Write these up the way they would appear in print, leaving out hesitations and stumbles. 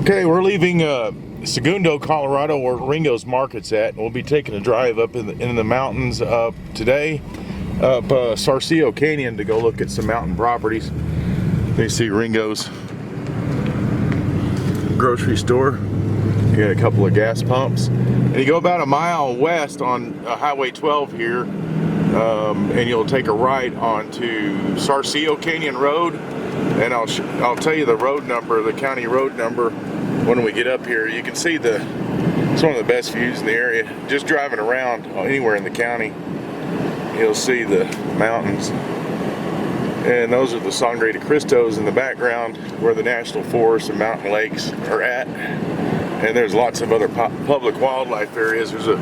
Okay, we're leaving Segundo, Colorado, where Ringo's Market's at. We'll be taking a drive up in the mountains today, up Sarcillo Canyon to go look at some mountain properties. You see Ringo's grocery store. You got a couple of gas pumps. And you go about a mile west on Highway 12 here, and you'll take a right onto Sarcillo Canyon Road. And I'll tell you the road number, the county road number, when we get up here. You can see it's one of the best views in the area. Just driving around anywhere in the county, you'll see the mountains. And those are the Sangre de Cristos in the background, where the national forests and mountain lakes are at. And there's lots of other public wildlife areas. There's a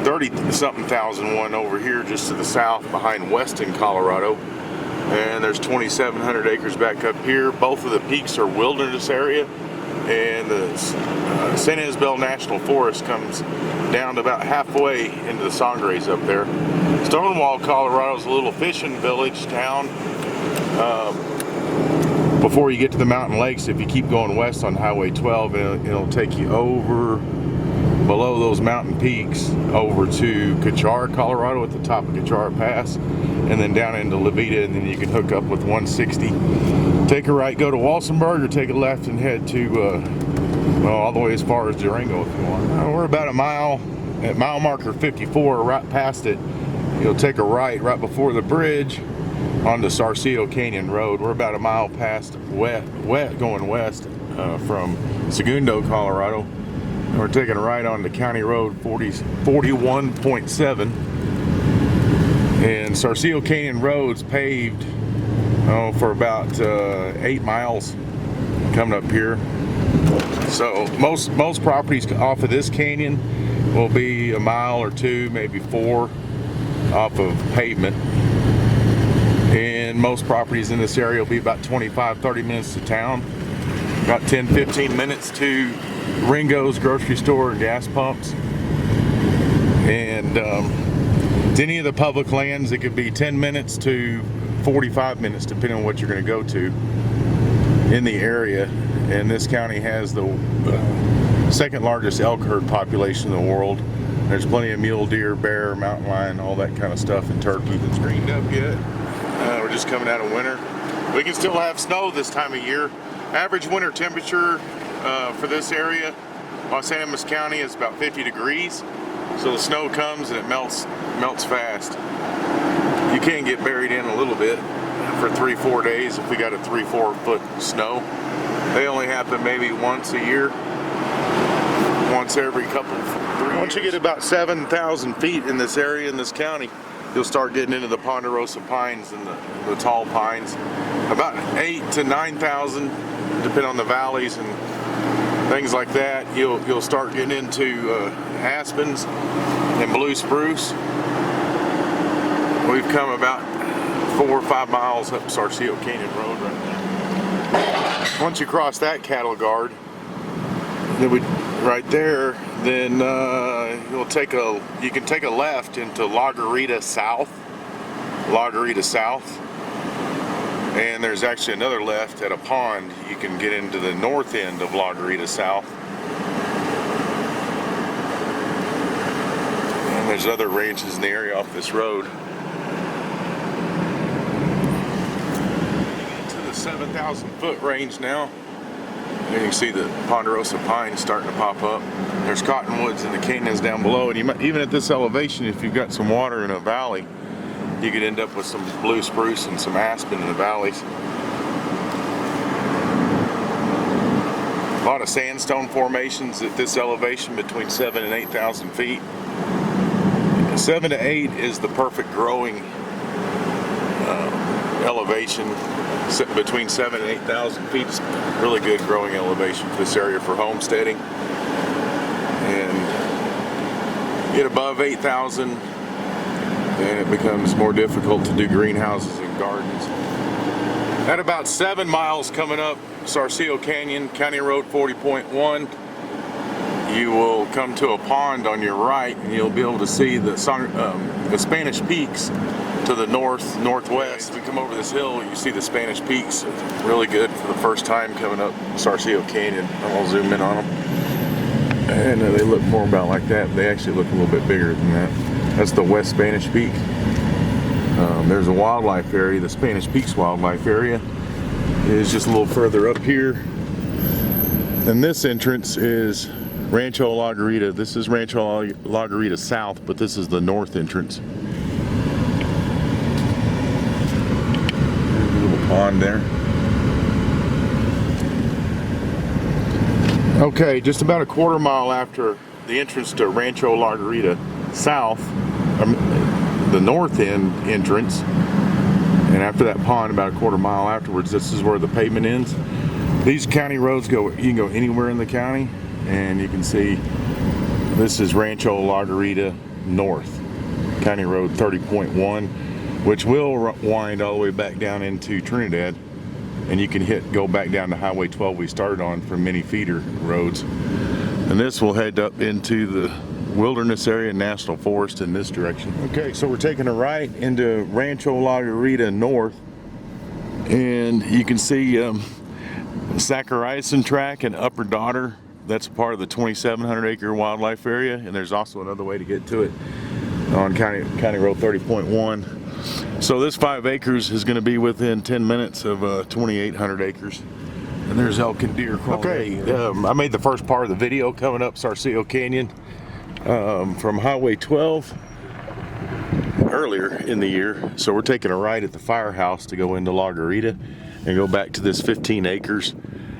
30-something thousand one over here just to the south behind Weston, Colorado. And there's 2,700 acres back up here. Both of the peaks are wilderness area, and the San Isabel National Forest comes down to about halfway into the Sangres up there. Stonewall, Colorado is a little fishing village town. Before you get to the mountain lakes, if you keep going west on Highway 12, it'll take you over below those mountain peaks over to Cachar, Colorado, at the top of Cachar Pass, and then down into Levita, and then you can hook up with 160. Take a right, go to Walsenburg, or take a left and head to, well, all the way as far as Durango if you want. We're about a mile, at mile marker 54, right past it. You'll take a right before the bridge onto Sarcillo Canyon Road. We're about a mile past going west from Segundo, Colorado. We're taking a right onto County Road 41.7. And Sarcillo Canyon Road's paved for about 8 miles coming up here. So most properties off of this canyon will be a mile or two, maybe 4 off of pavement. And most properties in this area will be about 25-30 minutes to town. About 10-15 minutes to Ringo's grocery store and gas pumps. And to any of the public lands, it could be 10 minutes to 45 minutes depending on what you're going to go to in the area. And this county has the second largest elk herd population in the world. There's plenty of mule deer, bear, mountain lion, all that kind of stuff, and turkey. It's greened up yet. We're just coming out of winter. We can still have snow this time of year. Average winter temperature for this area, Los Animas County, is about 50 degrees. So the snow comes and it melts fast. You can get buried in a little bit for 3-4 days if we got a 3-4 foot snow. They only happen maybe once a year, once every couple 3 years. Once you get about 7,000 feet in this area, in this county, you'll start getting into the ponderosa pines and the tall pines. About 8,000 to 9,000, depending on the valleys and things like that. You'll start getting into aspens and blue spruce. We've come about 4 or 5 miles up Sarcillo Canyon Road right now. Once you cross that cattle guard, right there, then you can take a left into La Garita South. And there's actually another left at a pond. You can get into the north end of La Garita South. And there's other ranches in the area off this road. To the 7,000 foot range now. And you can see the ponderosa pines starting to pop up. There's cottonwoods in the canyons down below. And even at this elevation, if you've got some water in a valley, you could end up with some blue spruce and some aspen in the valleys. A lot of sandstone formations at this elevation between 7,000 and 8,000 feet. 7 to 8 is the perfect growing elevation. Between 7,000 and 8,000 feet is really good growing elevation for this area for homesteading. And get above 8,000, and it becomes more difficult to do greenhouses and gardens. At about 7 miles coming up Sarcillo Canyon, County Road 40.1, you will come to a pond on your right, and you'll be able to see the Spanish Peaks to the northwest. We come over this hill, you see the Spanish Peaks. Really good for the first time coming up Sarcillo Canyon. I'll zoom in on them. And they look more about like that. They actually look a little bit bigger than that. That's the West Spanish Peak. There's a wildlife area. The Spanish Peaks wildlife area is just a little further up here. And this entrance is Rancho La Garita. This is Rancho La Garita South, but this is the north entrance. There's a little pond there. Okay, just about a quarter mile after the entrance to Rancho La Garita South, the north end entrance, and after that pond, about a quarter mile afterwards, this is where the pavement ends. These county roads go, you can go anywhere in the county, and you can see this is Rancho La Garita North, County Road 30.1, which will wind all the way back down into Trinidad, and you can go back down to Highway 12 we started on from many feeder roads. And this will head up into the Wilderness Area National Forest in this direction. Okay, so we're taking a right into Rancho La Garita North, and you can see Zachariason Track and Upper Daughter. That's part of the 2,700 acre wildlife area, and there's also another way to get to it on County Road 30.1. So this 5 acres is going to be within 10 minutes of 2,800 acres. And there's elk and deer. Okay, I made the first part of the video coming up Sarcillo Canyon from Highway 12 earlier in the year. So we're taking a right at the firehouse to go into La Garita and go back to this 15 acres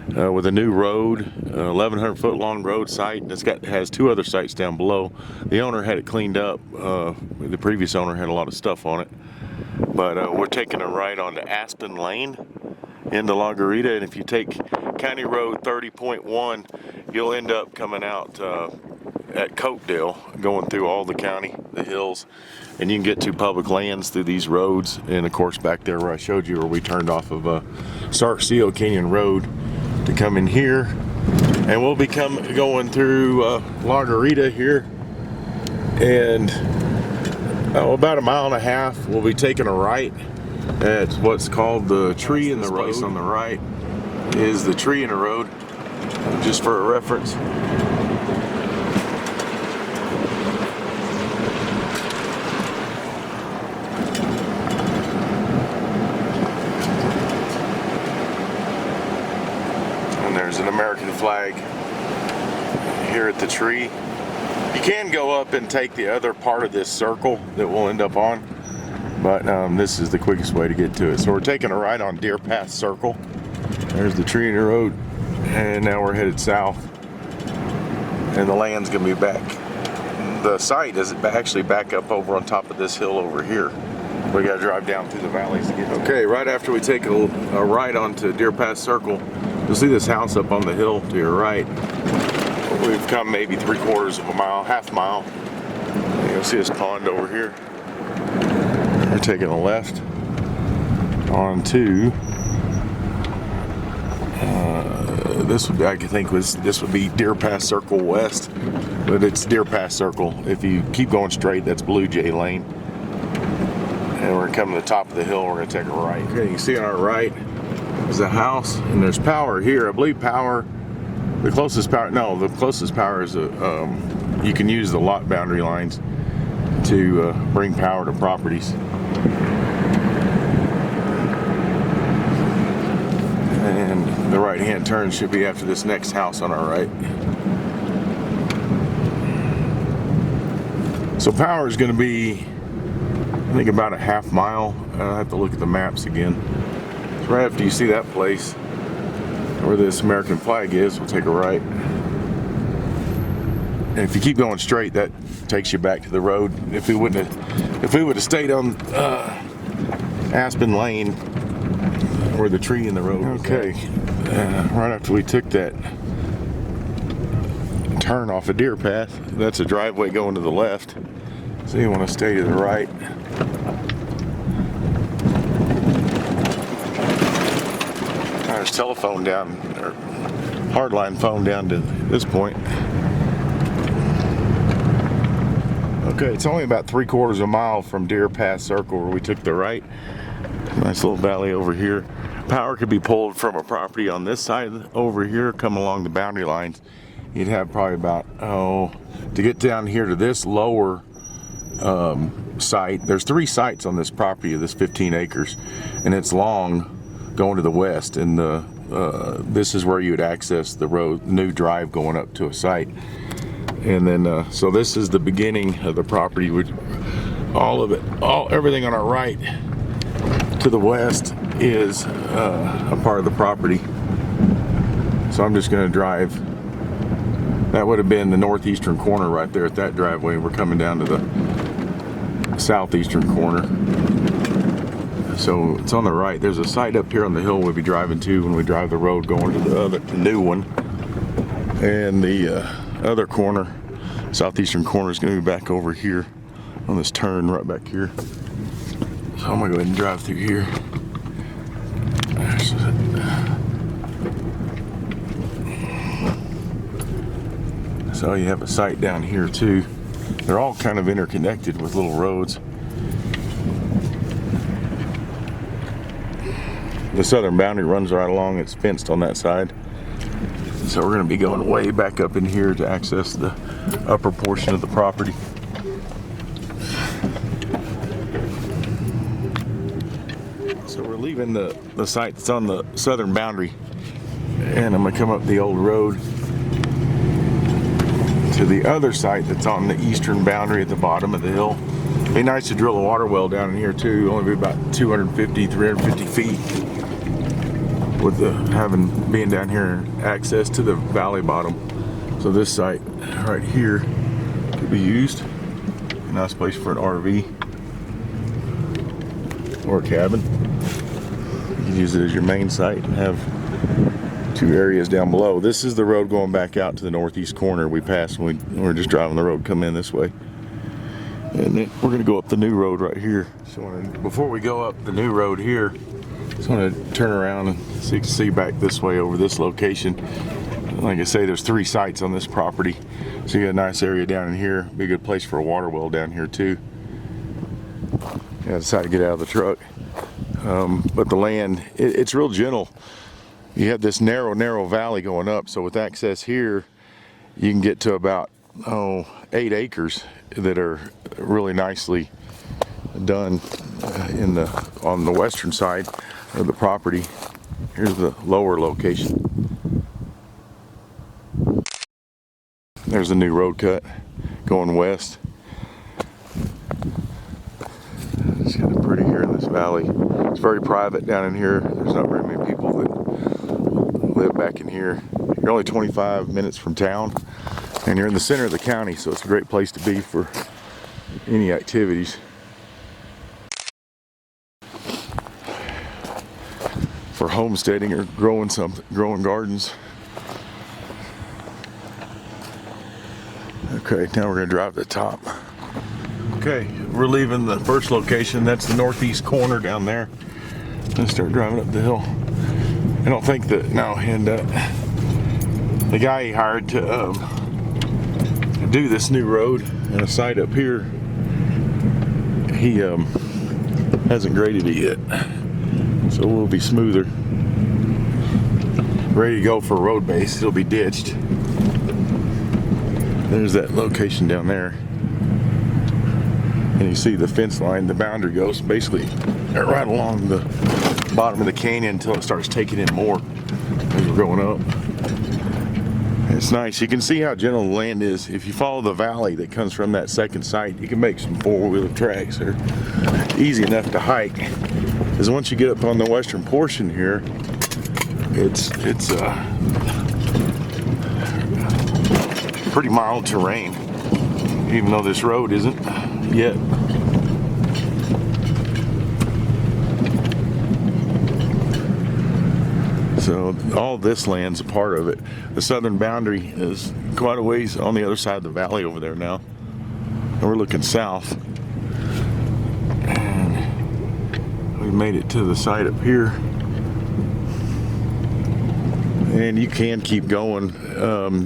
with a new road, 1,100 foot long road site. It's has 2 other sites down below. The owner had it cleaned up. The previous owner had a lot of stuff on it. But we're taking a right onto Aspen Lane into La Garita, and if you take County Road 30.1, you'll end up coming out at Coatdale, going through all the county, the hills, and you can get to public lands through these roads. And of course, back there where I showed you, where we turned off of Sarcillo Canyon Road to come in here, and we'll be going through La Garita here, and about 1.5 miles, we'll be taking a right at what's called the Tree in the Road. On the right is the Tree in the Road, just for a reference. And there's an American flag here at the tree. You can go up and take the other part of this circle that we'll end up on, but this is the quickest way to get to it. So we're taking a right on Deer Path Circle. There's the Tree in the Road, and now we're headed south, and the land's gonna be back. The site is actually back up over on top of this hill over here. We gotta drive down through the valleys to get to it. Okay, right after we take a right onto Deer Path Circle, you'll see this house up on the hill to your right. We've come maybe 3/4 of a mile, half mile. You'll see this pond over here. We're taking a left onto this would, I think, this would be Deer Path Circle West, but it's Deer Path Circle. If you keep going straight, that's Blue Jay Lane. And we're coming to the top of the hill. We're going to take a right. Okay, you can see on our right is a house, and there's power here. I believe power. The closest power is you can use the lot boundary lines to bring power to properties. And the right-hand turn should be after this next house on our right. So power is going to be, I think, about a half mile. I'll have to look at the maps again. So right after you see that place, where this American flag is, we'll take a right. And if you keep going straight, that takes you back to the road. If we would have stayed on Aspen Lane, where the Tree in the Road was. Okay, right after we took that turn off a Deer Path, that's a driveway going to the left. So you want to stay to the right. There's telephone down, or hardline phone down to this point. Okay, it's only about 3/4 of a mile from Deer Pass Circle where we took the right. Nice little valley over here. Power could be pulled from a property on this side over here, come along the boundary lines. You'd have probably about, to get down here to this lower site. There's 3 sites on this property of this 15 acres, and it's long going to the west, and this is where you would access the road, new drive going up to a site. And then so this is the beginning of the property, with all of it, everything on our right to the west is a part of the property. So I'm just going to drive. That would have been the northeastern corner right there at that driveway. We're coming down to the southeastern corner. So it's on the right. There's a site up here on the hill we'll be driving to when we drive the road going to the new one. And the other corner, southeastern corner, is going to be back over here on this turn right back here. So I'm going to go ahead and drive through here. So you have a site down here too. They're all kind of interconnected with little roads. The southern boundary runs right along. It's fenced on that side. So we're going to be going way back up in here to access the upper portion of the property. So we're leaving the site that's on the southern boundary, and I'm going to come up the old road to the other site that's on the eastern boundary at the bottom of the hill. It'd be nice to drill a water well down in here too. Only be about 250, 350 feet. With being down here, access to the valley bottom. So this site right here could be used. A nice place for an RV or a cabin. You can use it as your main site and have 2 areas down below. This is the road going back out to the northeast corner we passed when we were just driving the road, come in this way. And then we're going to go up the new road right here. So before we go up the new road here, just want to turn around and so you can see back this way over this location. Like I say, there's 3 sites on this property. So you got a nice area down in here. Be a good place for a water well down here too. Yeah, I decided to get out of the truck. But the land, it's real gentle. You have this narrow valley going up. So with access here, you can get to about 8 acres that are really nicely done on the western side of the property. Here's the lower location. There's a new road cut going west. It's kind of pretty here in this valley. It's very private down in here. There's not very many people that live back in here. You're only 25 minutes from town, and you're in the center of the county, so it's a great place to be for any activities. For homesteading or growing gardens. Okay, now we're going to drive to the top. Okay, we're leaving the first location. That's the northeast corner down there. Let's start driving up the hill. I don't think that, and the guy he hired to do this new road and a site up here, he hasn't graded it yet. So we'll be smoother. Ready to go for a road base. It'll be ditched. There's that location down there. And you see the fence line, the boundary goes basically right along the bottom of the canyon until it starts taking in more as we're going up. It's nice. You can see how gentle the land is. If you follow the valley that comes from that second site, you can make some 4-wheeler tracks. They're easy enough to hike. Because once you get up on the western portion here, it's pretty mild terrain, even though this road isn't yet. So all this land's a part of it. The southern boundary is quite a ways on the other side of the valley over there now. And we're looking south. And we made it to the site up here. And you can keep going.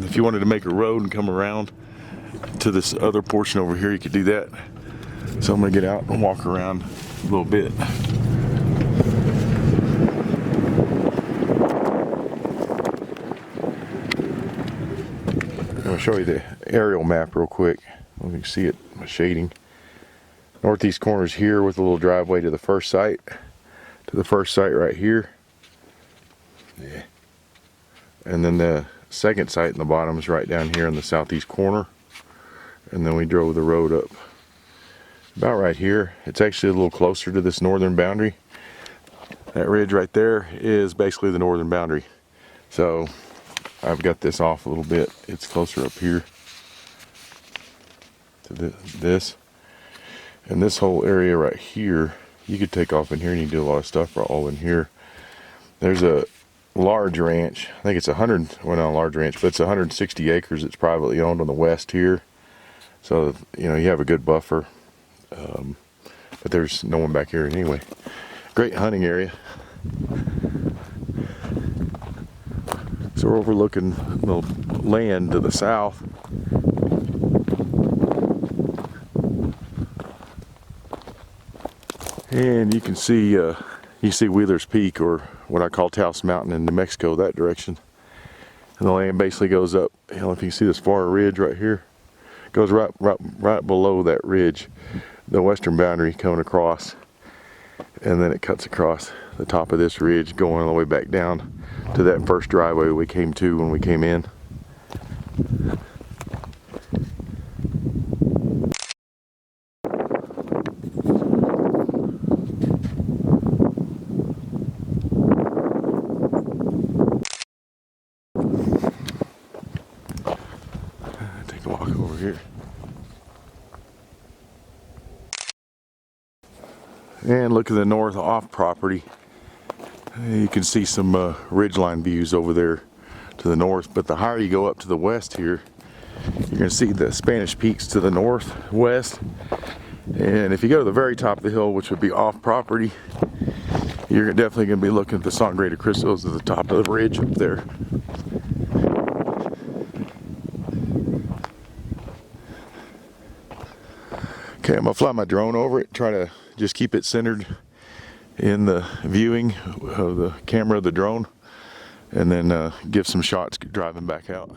If you wanted to make a road and come around, to this other portion over here, you could do that. So I'm gonna get out and walk around a little bit. I'm gonna show you the aerial map real quick. Let me see it, my shading. Northeast corner is here with a little driveway to the first site. To the first site right here. Yeah. And then the second site in the bottom is right down here in the southeast corner. And then we drove the road up about right here. It's actually a little closer to this northern boundary. That ridge right there is basically the northern boundary. So I've got this off a little bit. It's closer up here to this. And this whole area right here, you could take off in here and you can do a lot of stuff all in here. There's a large ranch. I think it's 100, well, not a large ranch, but it's 160 acres. It's privately owned on the west here. So, you know, you have a good buffer. But there's no one back here anyway. Great hunting area. So we're overlooking the land to the south. And you can see Wheeler's Peak, or what I call Taos Mountain in New Mexico, that direction. And the land basically goes up, you know, if you can see this far ridge right here, goes right below that ridge, the western boundary coming across, and then it cuts across the top of this ridge, going all the way back down to that first driveway we came to when we came in. Take a walk over here. And look at the north off property. You can see some ridgeline views over there to the north, but the higher you go up to the west here, you're going to see the Spanish Peaks to the northwest. And if you go to the very top of the hill, which would be off property, you're definitely going to be looking at the Sangre de Cristos at the top of the ridge up there. Okay, I'm going to fly my drone over it, try to just keep it centered in the viewing of the camera of the drone, and then give some shots driving back out.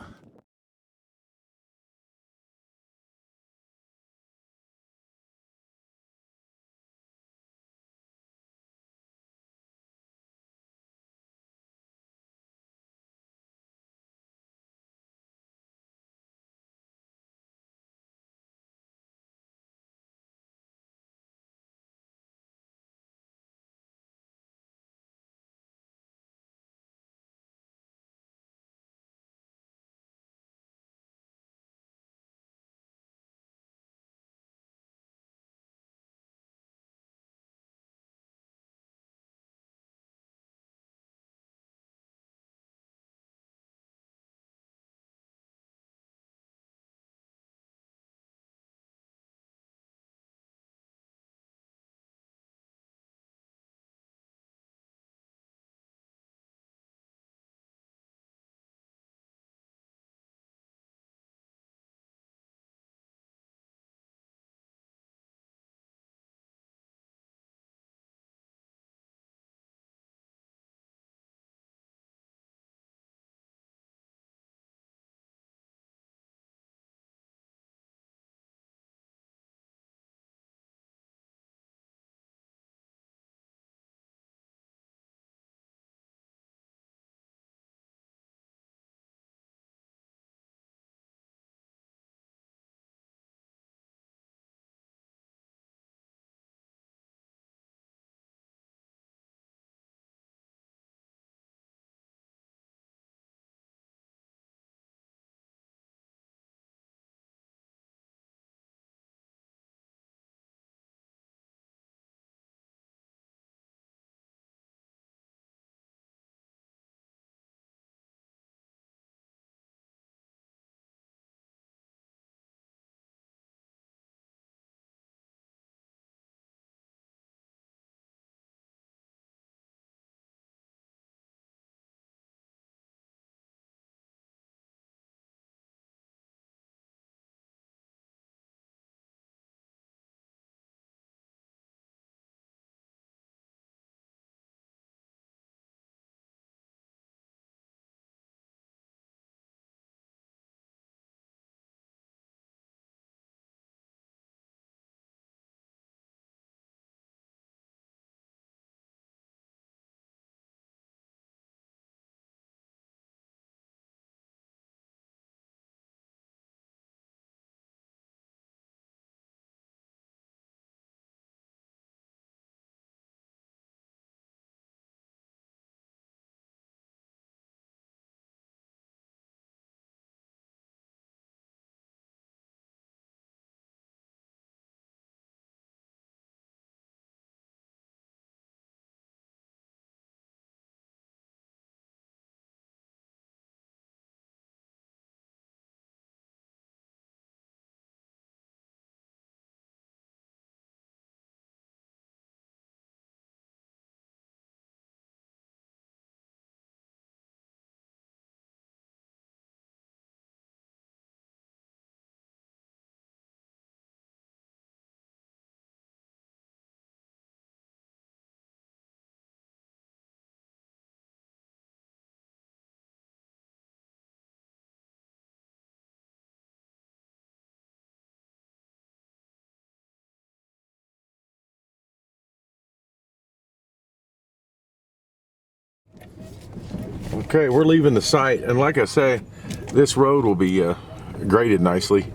Okay, we're leaving the site, and like I say, this road will be graded nicely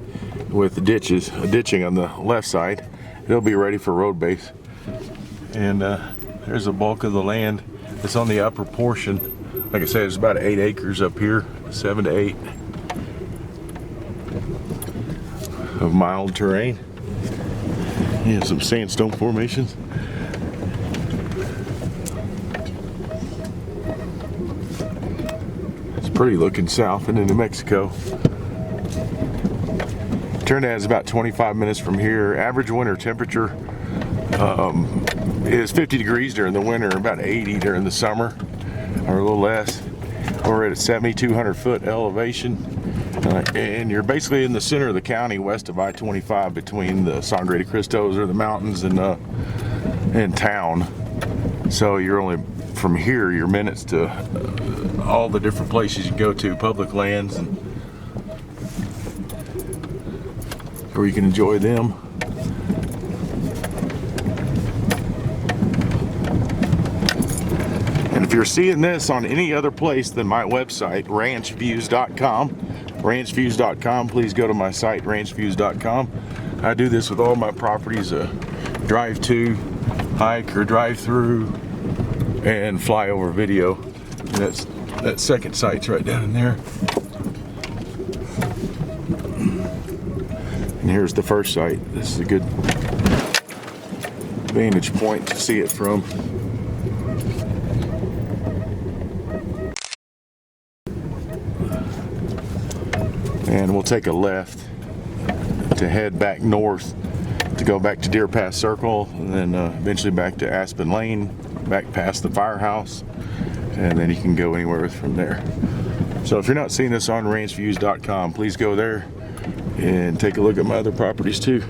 with the ditching on the left side. It'll be ready for road base. And there's the bulk of the land. It's on the upper portion. Like I said, it's about 8 acres up here, 7 to 8 of mild terrain. Yeah, some sandstone formations. It's pretty looking south and into Mexico. Trinidad is about 25 minutes from here. Average winter temperature is 50 degrees during the winter, about 80 during the summer, or a little less. We're at a 7,200 foot elevation, and you're basically in the center of the county, west of I-25, between the Sangre de Cristos, or the mountains, and town. So you're only, from here, you're minutes to all the different places you go to, public lands, and where you can enjoy them. And if you're seeing this on any other place than my website, ranchviews.com, please go to my site, ranchviews.com. I do this with all my properties, drive to, hike, or drive through, and flyover video. And that second site's right down in there. And here's the first site. This is a good vantage point to see it from. And we'll take a left to head back north to go back to Deer Pass Circle, and then eventually back to Aspen Lane, back past the firehouse, and then you can go anywhere from there. So if you're not seeing this on ranchviews.com, please go there and take a look at my other properties too.